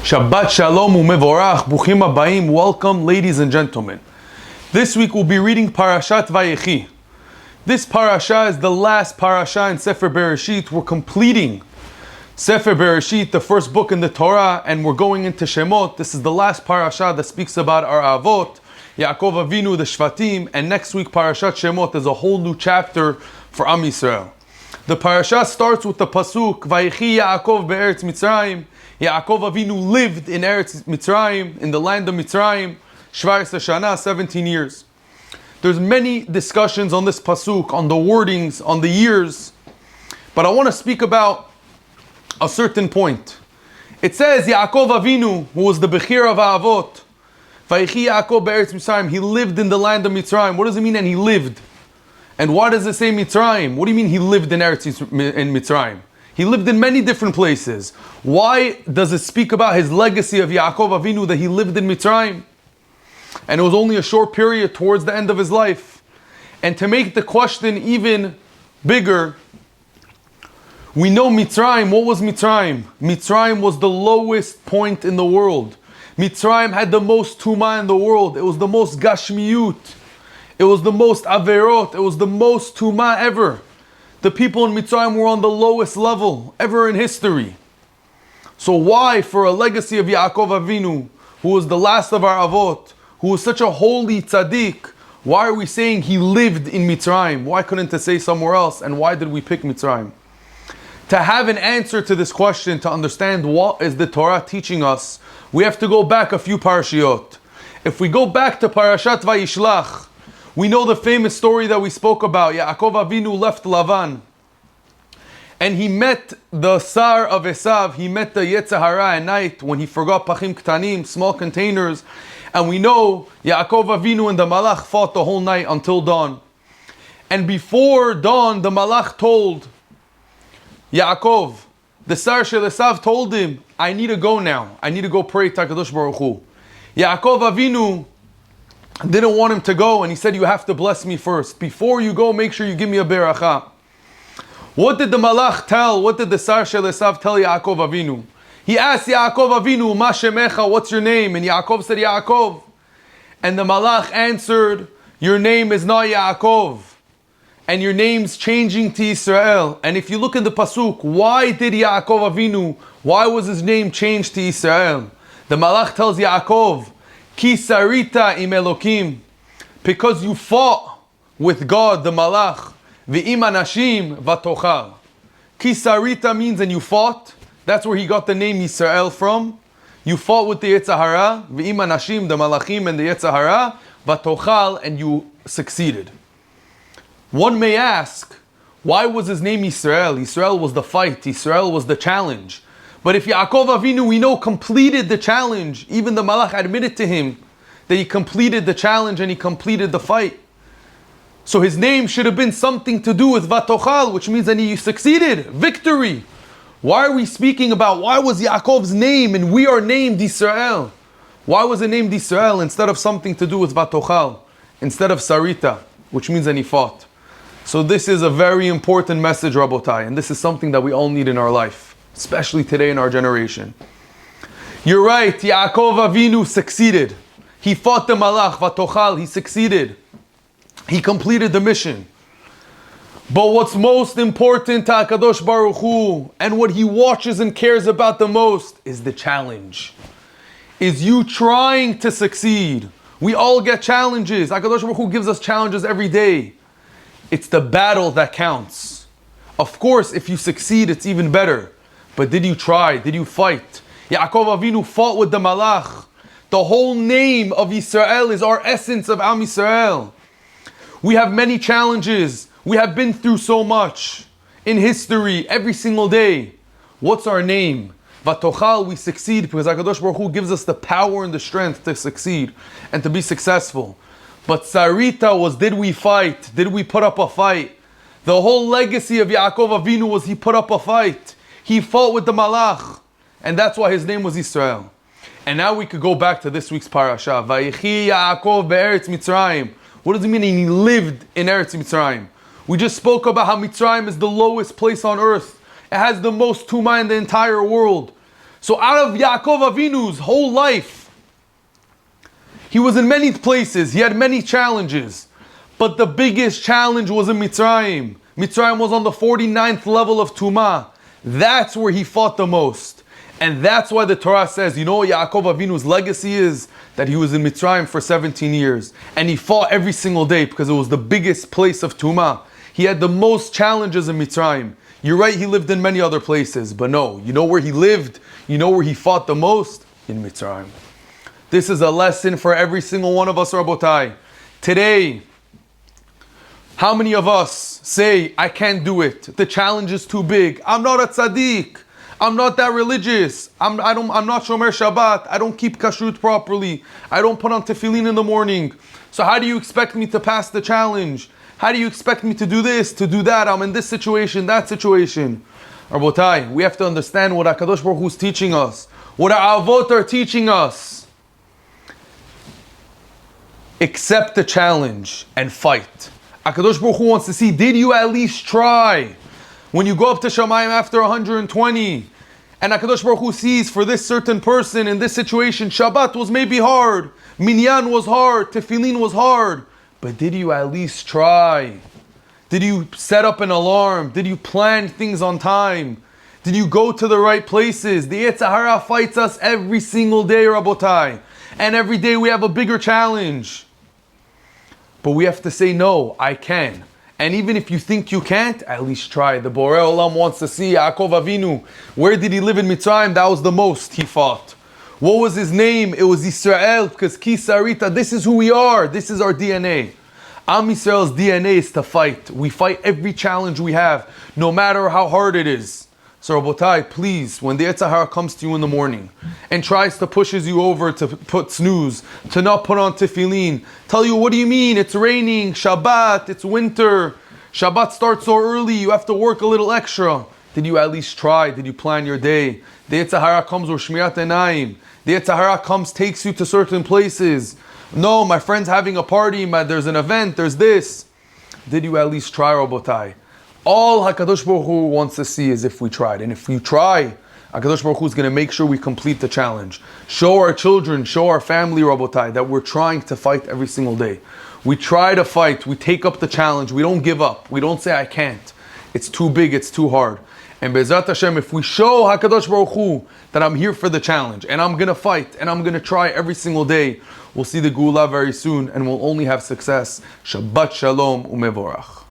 Shabbat Shalom umevorach, Bruchim habayim. Welcome, ladies and gentlemen. This week we'll be reading Parashat Vayechi. This parasha is the last parasha in Sefer Bereshit. We're completing Sefer Bereshit, the first book in the Torah, and we're going into Shemot. This is the last parasha that speaks about our Avot, Yaakov Avinu, the Shvatim, and next week Parashat Shemot is a whole new chapter for Am Yisrael. The parasha starts with the pasuk, Viyechi Yaakov be'eretz Mitzrayim. Yaakov Avinu lived in Eretz Mitzrayim, in the land of Mitzrayim, 17 shana, 17 years. There's many discussions on this pasuk, on the wordings, on the years, but I want to speak about a certain point. It says Yaakov Avinu, who was the Bechir of Avot, Viyechi Yaakov be'eretz Mitzrayim, he lived in the land of Mitzrayim. What does it mean? And he lived. And why does it say Mitzrayim? What do you mean he lived in Mitzrayim? He lived in many different places. Why does it speak about his legacy of Yaakov Avinu that he lived in Mitzrayim? And it was only a short period towards the end of his life. And to make the question even bigger, we know Mitzrayim. What was Mitzrayim? Mitzrayim was the lowest point in the world. Mitzrayim had the most tumah in the world. It was the most gashmiyut. It was the most averot. It was the most tumah ever. The people in Mitzrayim were on the lowest level ever in history. So why, for a legacy of Yaakov Avinu, who was the last of our Avot, who was such a holy tzaddik, why are we saying he lived in Mitzrayim? Why couldn't it say somewhere else? And why did we pick Mitzrayim? To have an answer to this question, to understand what is the Torah teaching us, we have to go back a few parashiot. If we go back to Parashat Vayishlach, we know the famous story that we spoke about. Yaakov Avinu left Lavan, and he met the Sar of Esav. He met the Yetzer Hara at night when he forgot Pachim Ktanim, small containers. And we know Yaakov Avinu and the Malach fought the whole night until dawn. And before dawn, the Malach told Yaakov, the Sar Shel Esav told him, I need to go now. I need to go pray to HaKadosh Baruch Hu. Yaakov Avinu didn't want him to go, and he said, you have to bless me first. Before you go, make sure you give me a beracha. What did the Malach tell? What did the Sar Shel Esav tell Yaakov Avinu? He asked Yaakov Avinu, Ma shemecha, what's your name? And Yaakov said, Yaakov. And the Malach answered, your name is not Yaakov, and your name's changing to Israel. And if you look in the pasuk, why did Yaakov Avinu, why was his name changed to Israel? The Malach tells Yaakov, Ki sarita im Elokim, because you fought with God, the Malach. V'im anashim vatochal. Ki sarita means and you fought. That's where he got the name Yisrael from. You fought with the Yetzer Hara. V'im anashim, the Malachim and the Yetzer Hara. Vatochal, and you succeeded. One may ask, why was his name Yisrael? Yisrael was the fight. Yisrael was the challenge. But if Yaakov Avinu, we know, completed the challenge, even the Malach admitted to him that he completed the challenge and he completed the fight. So his name should have been something to do with Vatochal, which means that he succeeded, victory. Why are we speaking about, why was Yaakov's name and we are named Israel? Why was it named Israel instead of something to do with Vatochal, instead of Sarita, which means that he fought? So this is a very important message, Rabotai, and this is something that we all need in our life, especially today in our generation. You're right, Yaakov Avinu succeeded. He fought the Malach, Vatochal, he succeeded. He completed the mission. But what's most important to HaKadosh Baruch Hu, and what he watches and cares about the most, is the challenge. Is you trying to succeed. We all get challenges. HaKadosh Baruch Hu gives us challenges every day. It's the battle that counts. Of course, if you succeed, it's even better. But did you try? Did you fight? Yaakov Avinu fought with the Malach. The whole name of Yisrael is our essence of Am Yisrael. We have many challenges. We have been through so much in history, every single day. What's our name? Vatochal, we succeed because HaKadosh Baruch Hu gives us the power and the strength to succeed and to be successful. But Sarita was, did we fight? Did we put up a fight? The whole legacy of Yaakov Avinu was he put up a fight. He fought with the Malach, and that's why his name was Israel. And now we could go back to this week's parasha. Vayechi Yaakov be'eretz Mitzrayim. What does it mean he lived in Eretz Mitzrayim? We just spoke about how Mitzrayim is the lowest place on earth. It has the most tumah in the entire world. So out of Yaakov Avinu's whole life, he was in many places, he had many challenges. But the biggest challenge was in Mitzrayim. Mitzrayim was on the 49th level of Tumah. That's where he fought the most. And that's why the Torah says, you know what Yaakov Avinu's legacy is? That he was in Mitzrayim for 17 years. And he fought every single day because it was the biggest place of Tumah. He had the most challenges in Mitzrayim. You're right, he lived in many other places. But no, you know where he lived? You know where he fought the most? In Mitzrayim. This is a lesson for every single one of us, Rabotai. Today, how many of us say, I can't do it. The challenge is too big. I'm not a tzaddik. I'm not that religious. I'm not Shomer Shabbat. I don't keep kashrut properly. I don't put on tefillin in the morning. So how do you expect me to pass the challenge? How do you expect me to do this, to do that? I'm in this situation, that situation. Rabotai, we have to understand what HaKadosh Baruch Hu is teaching us. What our Avot are teaching us. Accept the challenge and fight. HaKadosh Baruch Hu wants to see, did you at least try? When you go up to Shamayim after 120, and HaKadosh Baruch Hu sees for this certain person in this situation, Shabbat was maybe hard, Minyan was hard, Tefillin was hard, but did you at least try? Did you set up an alarm? Did you plan things on time? Did you go to the right places? The Yetzer Hara fights us every single day, Rabotai, and every day we have a bigger challenge. But we have to say, no, I can. And even if you think you can't, at least try. The Borei Olam wants to see Yaakov Avinu. Where did he live in Mitzrayim? That was the most he fought. What was his name? It was Israel, because Ki Sarita, this is who we are. This is our DNA. Am Yisrael's DNA is to fight. We fight every challenge we have, no matter how hard it is. So Rabotai, please, when the Yetzer Hara comes to you in the morning and tries to pushes you over to put snooze, to not put on tefillin, tell you, what do you mean? It's raining, Shabbat, it's winter, Shabbat starts so early, you have to work a little extra. Did you at least try? Did you plan your day? The Yetzer Hara comes with Shmirat Einayim. The Yetzer Hara comes, takes you to certain places. No, my friend's having a party, there's an event, there's this. Did you at least try, Rabotai? All HaKadosh Baruch Hu wants to see is if we tried. And if you try, HaKadosh Baruch Hu is going to make sure we complete the challenge. Show our children, show our family, Rabotai, that we're trying to fight every single day. We try to fight. We take up the challenge. We don't give up. We don't say, I can't. It's too big. It's too hard. And Be'ezrat Hashem, if we show HaKadosh Baruch Hu that I'm here for the challenge, and I'm going to fight, and I'm going to try every single day, we'll see the Geulah very soon, and we'll only have success. Shabbat Shalom Umevorach.